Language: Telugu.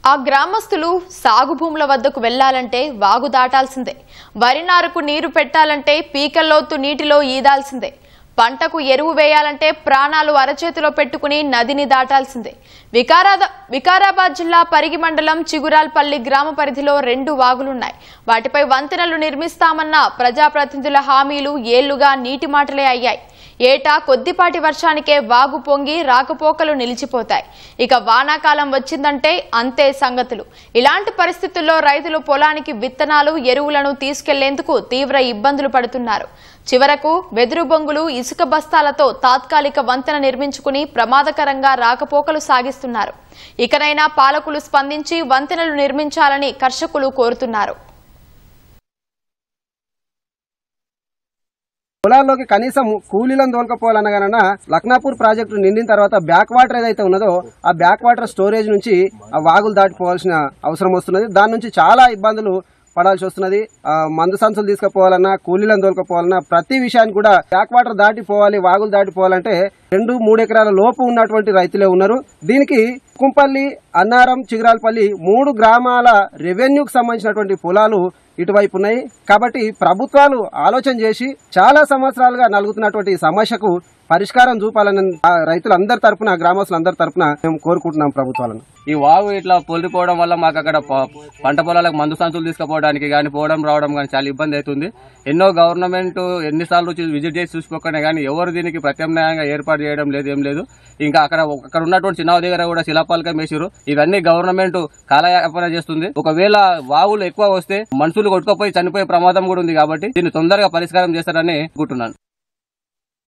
ఆ గ్రామస్తులు సాగు భూముల వద్దకు వెళ్లాలంటే వాగు దాటాల్సిందే. వరి నారుకు నీరు పెట్టాలంటే పీకల్లోతు నీటిలో ఈదాల్సిందే. పంటకు ఎరువు వేయాలంటే ప్రాణాలు అరచేతిలో పెట్టుకుని నదిని దాటాల్సిందే. వికారాబాద్ జిల్లా పరిగి మండలం చిగురాల్పల్లి గ్రామ పరిధిలో 2 వాగులున్నాయి. వాటిపై వంతెనలు నిర్మిస్తామన్న ప్రజాప్రతినిధుల హామీలు ఏళ్లుగా నీటి మాటలే అయ్యాయి. ఏటా కొద్దిపాటి వర్షానికే వాగు పొంగి రాకపోకలు నిలిచిపోతాయి. ఇక వానాకాలం వచ్చిందంటే అంతే సంగతులు. ఇలాంటి పరిస్థితుల్లో రైతులు పొలానికి విత్తనాలు, ఎరువులను తీసుకెళ్లేందుకు తీవ్ర ఇబ్బందులు పడుతున్నారు. చివరకు వెదురు బొంగులు, ఇసుక బస్తాలతో తాత్కాలిక వంతెన నిర్మించుకుని ప్రమాదకరంగా రాకపోకలు సాగిస్తున్నారు. ఇకనైనా పాలకులు స్పందించి వంతెనలు నిర్మించాలని కర్షకులు కోరుతున్నారు. పొలాల్లోకి కనీసం కూలీలను తోలుకపోవాలనగానన్నా లక్నాపూర్ ప్రాజెక్టు నిండిన తర్వాత బ్యాక్ వాటర్ ఏదైతే ఉన్నదో ఆ బ్యాక్ వాటర్ స్టోరేజ్ నుంచి ఆ వాగులు దాటిపోవాల్సిన అవసరం వస్తున్నది. దాని నుంచి చాలా ఇబ్బందులు పడాల్సి వస్తున్నది. మందు సంచులు తీసుకుపోవాలన్నా, కూలీలను తోలుకపోవాలన్నా ప్రతి విషయాన్ని కూడా బ్యాక్ వాటర్ దాటిపోవాలి, వాగులు దాటిపోవాలంటే 2-3 ఎకరాల లోపు ఉన్నటువంటి రైతులే ఉన్నారు. దీనికి కుంపల్లి, అన్నారం, చిగురాల్పల్లి 3 గ్రామాల రెవెన్యూకి సంబంధించినటువంటి పొలాలు ఇటువైపు ఉన్నాయి. కాబట్టి ప్రభుత్వాలు ఆలోచన చేసి చాలా సంవత్సరాలుగా నలుగుతున్నటువంటి సమస్యకు పరిష్కారం చూపాలని రైతులందరి తరపున, గ్రామస్తులందరి తరపున మేము కోరుకుంటున్నాం ప్రభుత్వాలను. ఈ వాగు ఇట్లా పొలిపోవడం వల్ల మాకు అక్కడ పంట పొలాలకు మందు సంచులు తీసుకుపోవడానికి కానీ, పోవడం రావడం కానీ చాలా ఇబ్బంది అవుతుంది. ఎన్నో గవర్నమెంట్ ఎన్నిసార్లు విజిట్ చేసి చూసుకోకనే కానీ ఎవరు దీనికి ప్రత్యామ్నాయంగా ఏర్పాటు చేయడం లేదు, ఏం లేదు. ఇంకా అక్కడ ఉన్నటువంటి చిన్న దగ్గర కూడా శిలాపాలకం వేసారు. ఇవన్నీ గవర్నమెంట్ కాలయాపన చేస్తుంది. ఒకవేళ వాగులు ఎక్కువ వస్తే మనుషులు కొట్టుకుపోయి చనిపోయే ప్రమాదం కూడా ఉంది. కాబట్టి దీన్ని తొందరగా పరిష్కారం చేస్తారని అనుకుంటున్నాను.